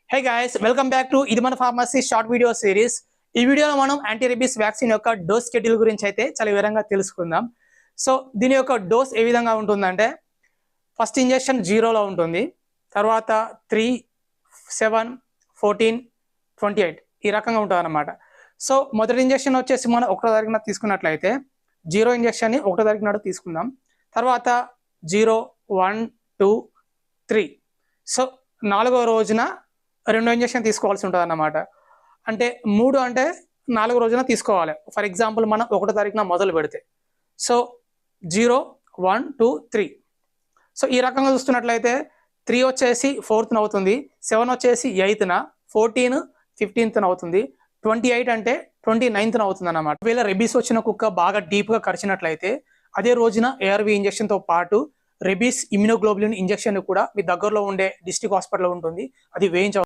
Hey guys, welcome back to ఇది మన pharmacy short video series. ఈ వీడియోలో మనం యాంటీ రేబీస్ వ్యాక్సిన్ యొక్క డోస్ షెడ్యూల్ గురించి అయితే చాలా వివరంగా తెలుసుకుందాం. సో దీని యొక్క డోస్ ఏ విధంగా ఉంటుందంటే ఫస్ట్ ఇంజెక్షన్ 0లో ఉంటుంది, తర్వాత 3, 7, 14, 28 ఈ రకంగా ఉంటుంది అన్నమాట. సో మొదటి ఇంజెక్షన్ వచ్చేసి మనం 1వ తారీఖున తీసుకున్నట్లయితే 0 ఇంజెక్షన్ని 1వ తారీఖు నాడు తీసుకుందాం. తర్వాత 0, 1, 2, 3. సో 4వ రోజున 2 ఇంజెక్షన్ తీసుకోవాల్సి ఉంటుంది అన్నమాట. అంటే 3 అంటే 4వ రోజున తీసుకోవాలి. ఫర్ ఎగ్జాంపుల్ మనం 1వ తారీఖున మొదలు పెడితే సో 0, 1, 2, 3. సో ఈ రకంగా చూస్తున్నట్లయితే 3 వచ్చేసి 4th అవుతుంది, 7 వచ్చేసి 8th, 14 15th అవుతుంది, 28 అంటే 29th అవుతుంది అన్నమాట. ఒకవేళ రెబీస్ వచ్చిన కుక్క బాగా డీప్గా కరిచినట్లయితే అదే రోజున ఏఆర్వి ఇంజెక్షన్తో పాటు రెబీస్ ఇమ్యునోగ్లోబులిన్ ఇంజెక్షన్ కూడా మీ దగ్గరలో ఉండే డిస్ట్రిక్ట్ హాస్పిటల్లో ఉంటుంది, అది వేయించవచ్చు.